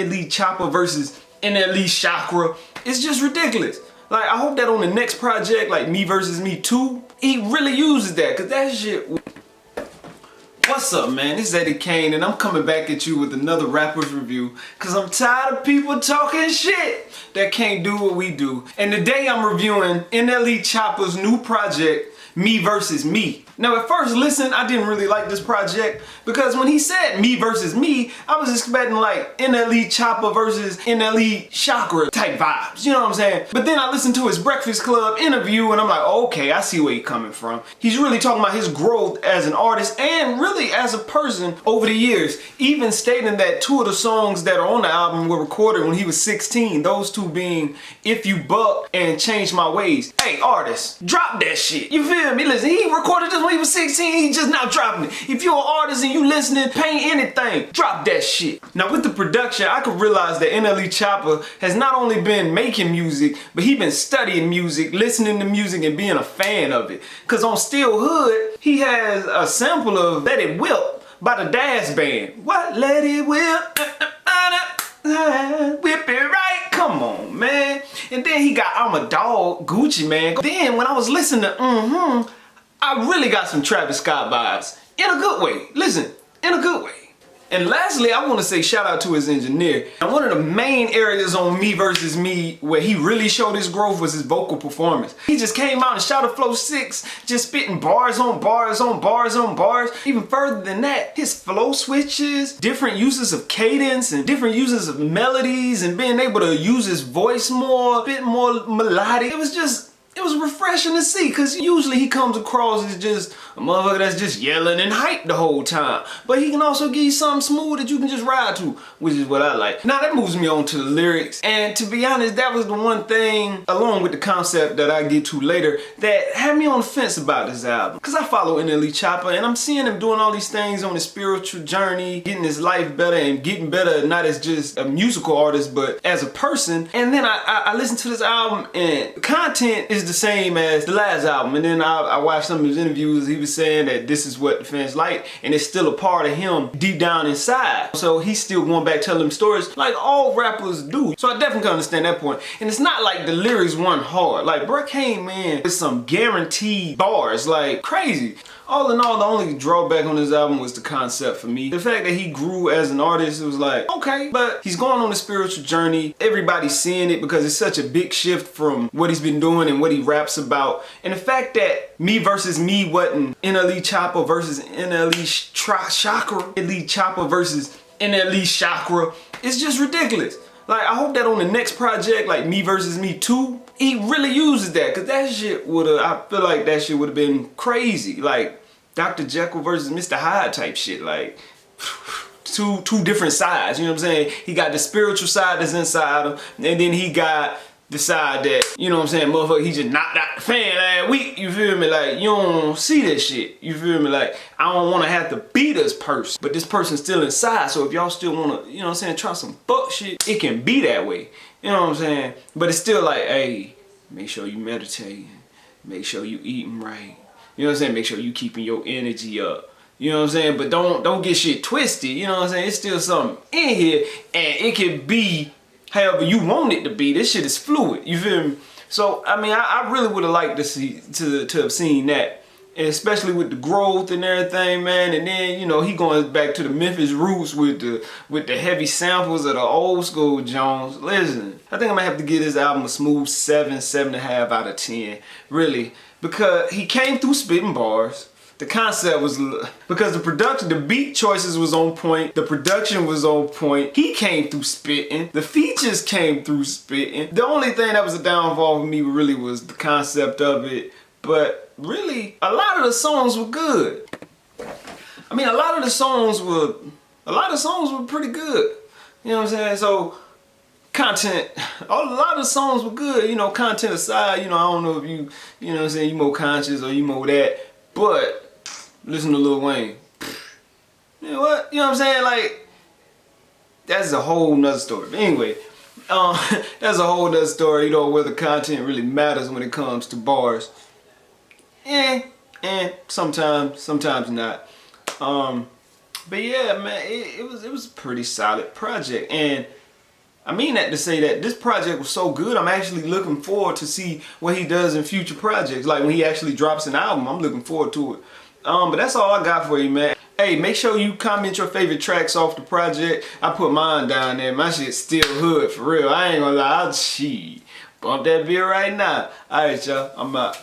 Nle Choppa versus Nle Choppa. It's just ridiculous. Like, I hope that on the next project, like Me Versus Me 2, he really uses that, cause that shit. What's up, man? This is Eddy Kane, and I'm coming back at you with another rapper's review, cause I'm tired of people talking shit that can't do what we do. And today I'm reviewing Nle Choppa's new project, Me Versus Me. Now at first listen, I didn't really like this project because when he said Me Versus Me, I was expecting like Nle Choppa versus Nle Choppa type vibes, you know what I'm saying? But then I listened to his Breakfast Club interview and I'm like, oh, okay, I see where he's coming from. He's really talking about his growth as an artist and really as a person over the years, even stating that 2 of the songs that are on the album were recorded when he was 16, those 2 being If You Buck and Change My Ways. Hey, artists, drop that shit. You feel me? Listen, he recorded this when he was 16, he just now dropping it. If you're an artist and you listening, paint anything, drop that shit. Now with the production, I could realize that Nle Choppa has not only been making music, but he been studying music, listening to music, and being a fan of it. Cause on Still Hood, he has a sample of Let It Whip by the Dash Band. What? Let it whip, whip it right. Come on, man. And then he got I'm a Dog, Gucci Man. Then when I was listening to I really got some Travis Scott vibes. In a good way. Listen, in a good way. And lastly, I want to say shout out to his engineer. And one of the main areas on Me Versus Me where he really showed his growth was his vocal performance. He just came out and shouted Flow 6, just spitting bars on bars on bars on bars. Even further than that, his flow switches, different uses of cadence and different uses of melodies and being able to use his voice more, a bit more melodic. It was refreshing to see, because usually he comes across as just a motherfucker that's just yelling and hype the whole time. But he can also give you something smooth that you can just ride to, which is what I like. Now that moves me on to the lyrics. And to be honest, that was the one thing, along with the concept that I get to later, that had me on the fence about this album. Because I follow Nle Choppa and I'm seeing him doing all these things on his spiritual journey, getting his life better and getting better, not as just a musical artist, but as a person. And then I listened to this album and the content is the same as the last album, and then I watched some of his interviews. He was saying that this is what the fans like and it's still a part of him deep down inside, so he's still going back telling them stories like all rappers do. So I definitely can understand that point. And it's not like the lyrics weren't hard. Like bro came in with some guaranteed bars like crazy. All in all, the only drawback on this album was the concept for me. The fact that he grew as an artist, it was like, okay, but he's going on a spiritual journey. Everybody's seeing it because it's such a big shift from what he's been doing and what he raps about. And the fact that Me Versus Me wasn't Nle Choppa versus Nle Choppa, Nle Choppa versus Nle Choppa, it's just ridiculous. Like, I hope that on the next project, like Me Versus Me 2, he really uses that, cause that shit would've, I feel like that shit would've been crazy. Like Dr. Jekyll versus Mr. Hyde type shit. Like two different sides, you know what I'm saying? He got the spiritual side that's inside him, and then he got the side that, you know what I'm saying, motherfucker, he just knocked out the fan last week, you feel me? Like, you don't see that shit, you feel me? Like, I don't want to have to be this person, but this person's still inside, so if y'all still want to, you know what I'm saying, try some fuck shit, it can be that way, you know what I'm saying? But it's still like, hey, make sure you meditating, make sure you eating right, you know what I'm saying, make sure you keeping your energy up. You know what I'm saying? But don't get shit twisted, you know what I'm saying? It's still something in here, and it can be however you want it to be. This shit is fluid, you feel me? So I mean, I really would have liked to see to have seen that, and especially with the growth and everything, man. And then, you know, he going back to the Memphis roots with the heavy samples of the old school Jones. Listen, I think I'm gonna have to give this album a smooth 7.5 out of 10, really, because he came through spitting bars. The concept was, because the production, the beat choices was on point, the production was on point, he came through spitting, the features came through spitting. The only thing that was a downfall for me really was the concept of it, but really, a lot of the songs were good. I mean, a lot of the songs were pretty good. You know what I'm saying? So, content, a lot of the songs were good, you know, content aside, you know, I don't know if you know what I'm saying, you more conscious or you more that, but listen to Lil Wayne. You know what? You know what I'm saying? Like, that's a whole nother story. But anyway, that's a whole nother story, you know, whether content really matters when it comes to bars. And sometimes not. But yeah, man, it was a pretty solid project. And I mean that to say that this project was so good, I'm actually looking forward to see what he does in future projects. Like when he actually drops an album, I'm looking forward to it. But that's all I got for you, man. Hey, make sure you comment your favorite tracks off the project. I put mine down there. My shit's still hood, for real. I ain't gonna lie. I'll bump that beer right now. Alright, y'all. I'm out.